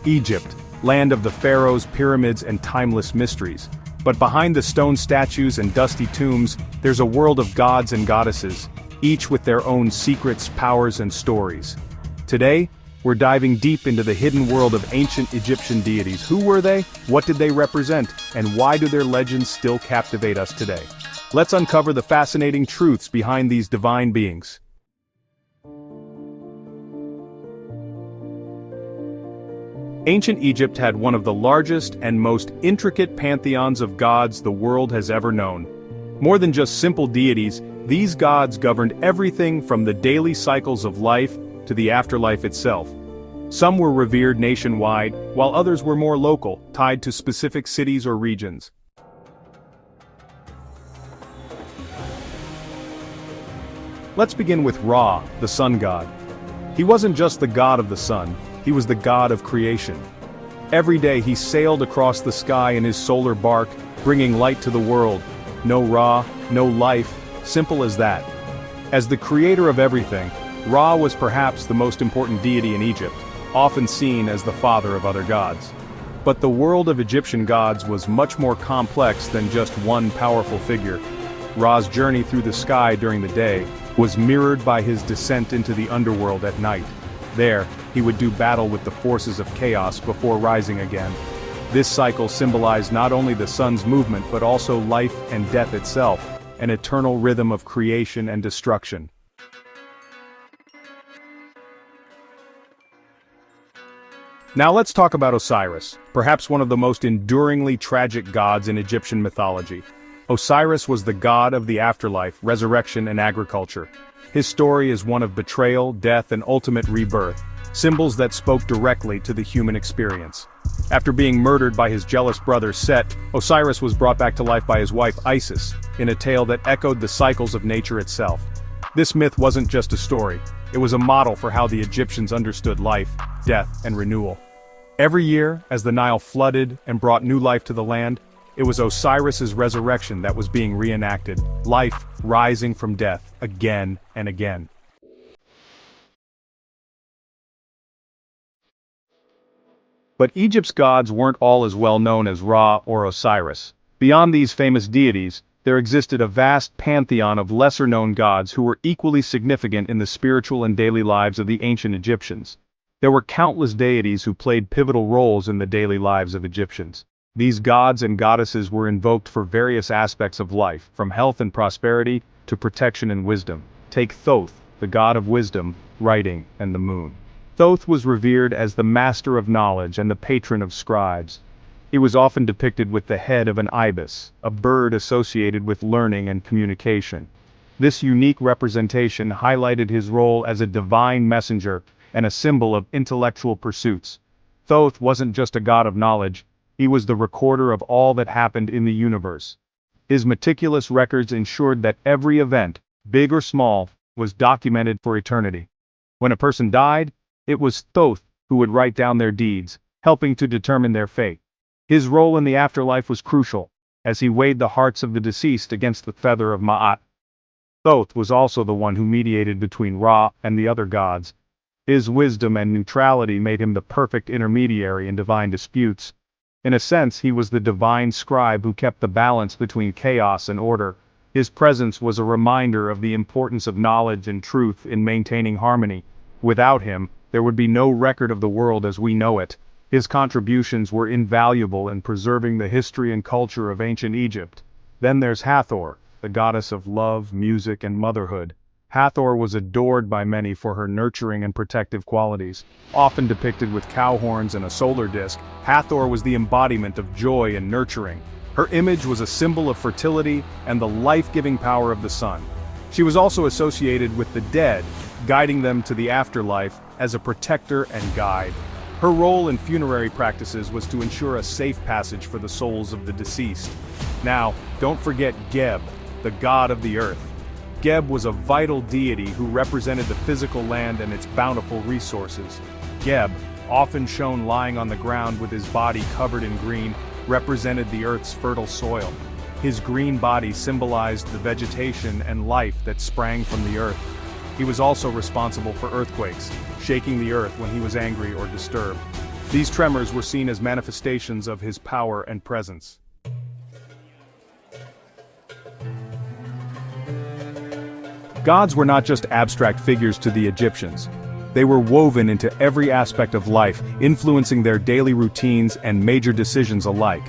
Egypt, land of the pharaohs, pyramids, and timeless mysteries. But behind the stone statues and dusty tombs, there's a world of gods and goddesses, each with their own secrets, powers, and stories. Today, we're diving deep into the hidden world of ancient Egyptian deities. Who were they? What did they represent? And why do their legends still captivate us today? Let's uncover the fascinating truths behind these divine beings. Ancient Egypt had one of the largest and most intricate pantheons of gods the world has ever known. More than just simple deities, these gods governed everything from the daily cycles of life to the afterlife itself. Some were revered nationwide, while others were more local, tied to specific cities or regions. Let's begin with Ra, the sun god. He wasn't just the god of the sun, he was the god of creation. Every day he sailed across the sky in his solar bark, bringing light to the world. No Ra, no life, simple as that. As the creator of everything, Ra was perhaps the most important deity in Egypt, often seen as the father of other gods. But the world of Egyptian gods was much more complex than just one powerful figure. Ra's journey through the sky during the day was mirrored by his descent into the underworld at night. There, he would do battle with the forces of chaos before rising again. This cycle symbolized not only the sun's movement but also life and death itself, an eternal rhythm of creation and destruction. Now let's talk about Osiris, perhaps one of the most enduringly tragic gods in Egyptian mythology. Osiris was the god of the afterlife, resurrection, and agriculture. His story is one of betrayal, death, and ultimate rebirth, symbols that spoke directly to the human experience. After being murdered by his jealous brother Set, Osiris was brought back to life by his wife Isis, in a tale that echoed the cycles of nature itself. This myth wasn't just a story, it was a model for how the Egyptians understood life, death, and renewal. Every year, as the Nile flooded and brought new life to the land, it was Osiris's resurrection that was being reenacted, life rising from death again and again. But Egypt's gods weren't all as well known as Ra or Osiris. Beyond these famous deities, there existed a vast pantheon of lesser-known gods who were equally significant in the spiritual and daily lives of the ancient Egyptians. There were countless deities who played pivotal roles in the daily lives of Egyptians. These gods and goddesses were invoked for various aspects of life, from health and prosperity to protection and wisdom. Take Thoth, the god of wisdom, writing, and the moon. Thoth was revered as the master of knowledge and the patron of scribes. He was often depicted with the head of an ibis, a bird associated with learning and communication. This unique representation highlighted his role as a divine messenger and a symbol of intellectual pursuits. Thoth wasn't just a god of knowledge, he was the recorder of all that happened in the universe. His meticulous records ensured that every event, big or small, was documented for eternity. When a person died, it was Thoth who would write down their deeds, helping to determine their fate. His role in the afterlife was crucial, as he weighed the hearts of the deceased against the feather of Ma'at. Thoth was also the one who mediated between Ra and the other gods. His wisdom and neutrality made him the perfect intermediary in divine disputes. In a sense, he was the divine scribe who kept the balance between chaos and order. His presence was a reminder of the importance of knowledge and truth in maintaining harmony. Without him, there would be no record of the world as we know it. His contributions were invaluable in preserving the history and culture of ancient Egypt. Then there's Hathor, the goddess of love, music, and motherhood. Hathor was adored by many for her nurturing and protective qualities. Often depicted with cow horns and a solar disk, Hathor was the embodiment of joy and nurturing. Her image was a symbol of fertility and the life-giving power of the sun. She was also associated with the dead, guiding them to the afterlife as a protector and guide. Her role in funerary practices was to ensure a safe passage for the souls of the deceased. Now, don't forget Geb, the god of the earth. Geb was a vital deity who represented the physical land and its bountiful resources. Geb, often shown lying on the ground with his body covered in green, represented the earth's fertile soil. His green body symbolized the vegetation and life that sprang from the earth. He was also responsible for earthquakes, shaking the earth when he was angry or disturbed. These tremors were seen as manifestations of his power and presence. Gods were not just abstract figures to the Egyptians. They were woven into every aspect of life, influencing their daily routines and major decisions alike.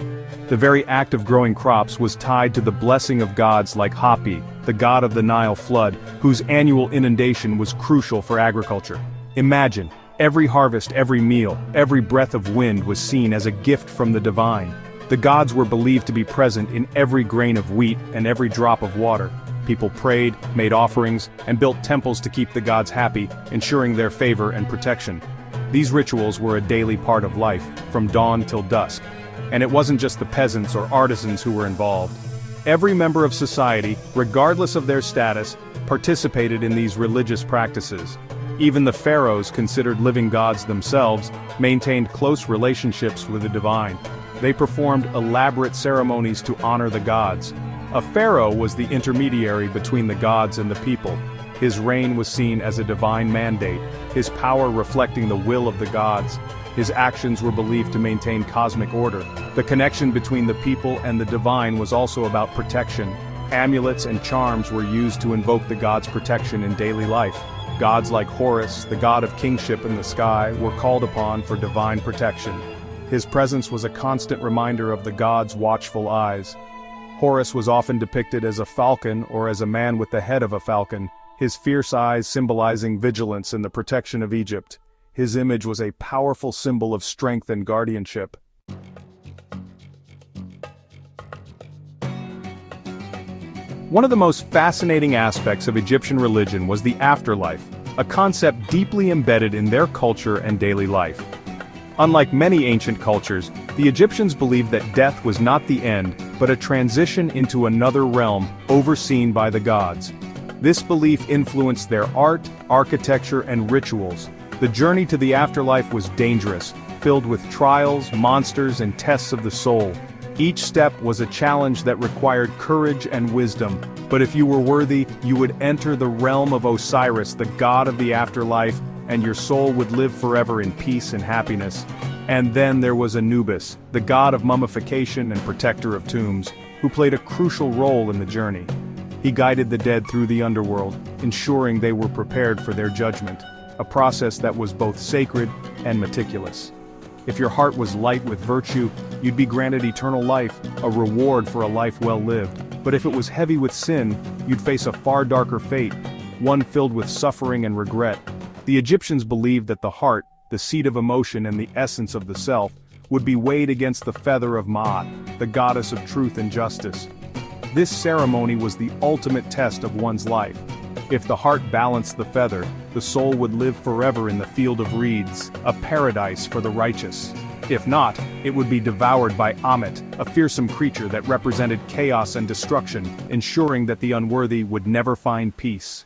The very act of growing crops was tied to the blessing of gods like Hapi, the god of the Nile flood, whose annual inundation was crucial for agriculture. Imagine, every harvest, every meal, every breath of wind was seen as a gift from the divine. The gods were believed to be present in every grain of wheat and every drop of water. People prayed, made offerings, and built temples to keep the gods happy, ensuring their favor and protection. These rituals were a daily part of life, from dawn till dusk. And it wasn't just the peasants or artisans who were involved. Every member of society, regardless of their status, participated in these religious practices. Even the pharaohs, considered living gods themselves, maintained close relationships with the divine. They performed elaborate ceremonies to honor the gods. A pharaoh was the intermediary between the gods and the people. His reign was seen as a divine mandate, his power reflecting the will of the gods. His actions were believed to maintain cosmic order. The connection between the people and the divine was also about protection. Amulets and charms were used to invoke the gods' protection in daily life. Gods like Horus, the god of kingship in the sky, were called upon for divine protection. His presence was a constant reminder of the gods' watchful eyes. Horus was often depicted as a falcon or as a man with the head of a falcon, his fierce eyes symbolizing vigilance and the protection of Egypt. His image was a powerful symbol of strength and guardianship. One of the most fascinating aspects of Egyptian religion was the afterlife, a concept deeply embedded in their culture and daily life. Unlike many ancient cultures, the Egyptians believed that death was not the end, but a transition into another realm, overseen by the gods. This belief influenced their art, architecture, and rituals. The journey to the afterlife was dangerous, filled with trials, monsters, and tests of the soul. Each step was a challenge that required courage and wisdom, but if you were worthy, you would enter the realm of Osiris, the god of the afterlife, and your soul would live forever in peace and happiness. And then there was Anubis, the god of mummification and protector of tombs, who played a crucial role in the journey. He guided the dead through the underworld, ensuring they were prepared for their judgment, a process that was both sacred and meticulous. If your heart was light with virtue, you'd be granted eternal life, a reward for a life well lived. But if it was heavy with sin, you'd face a far darker fate, one filled with suffering and regret. The Egyptians believed that the heart, the seat of emotion and the essence of the self, would be weighed against the feather of Ma'at, the goddess of truth and justice. This ceremony was the ultimate test of one's life. If the heart balanced the feather, the soul would live forever in the field of reeds, a paradise for the righteous. If not, it would be devoured by Ammit, a fearsome creature that represented chaos and destruction, ensuring that the unworthy would never find peace.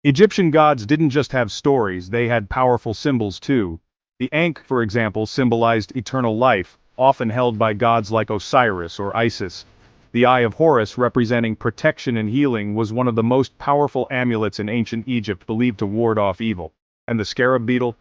Egyptian gods didn't just have stories, they had powerful symbols too. The Ankh, for example, symbolized eternal life, often held by gods like Osiris or Isis. The Eye of Horus, representing protection and healing, was one of the most powerful amulets in ancient Egypt, believed to ward off evil. And the scarab beetle?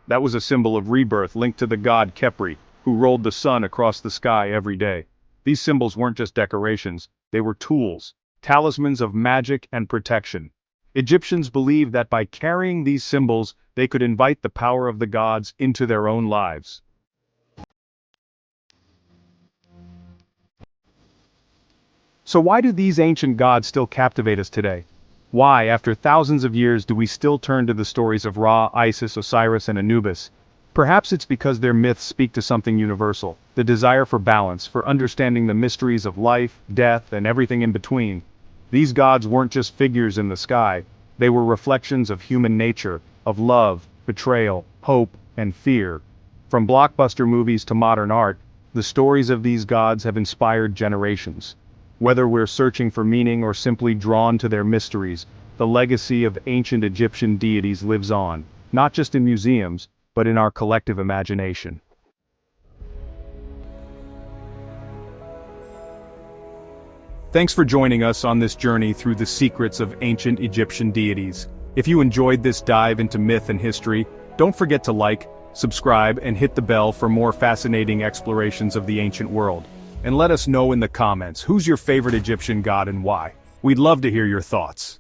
That was a symbol of rebirth linked to the god Khepri, who rolled the sun across the sky every day. These symbols weren't just decorations, they were tools, talismans of magic and protection. Egyptians believed that by carrying these symbols, they could invite the power of the gods into their own lives. So why do these ancient gods still captivate us today? Why, after thousands of years, do we still turn to the stories of Ra, Isis, Osiris, and Anubis? Perhaps it's because their myths speak to something universal, the desire for balance, for understanding the mysteries of life, death, and everything in between. These gods weren't just figures in the sky, they were reflections of human nature, of love, betrayal, hope, and fear. From blockbuster movies to modern art, the stories of these gods have inspired generations. Whether we're searching for meaning or simply drawn to their mysteries, the legacy of ancient Egyptian deities lives on, not just in museums, but in our collective imagination. Thanks for joining us on this journey through the secrets of ancient Egyptian deities. If you enjoyed this dive into myth and history, don't forget to like, subscribe, and hit the bell for more fascinating explorations of the ancient world. And let us know in the comments who's your favorite Egyptian god and why. We'd love to hear your thoughts.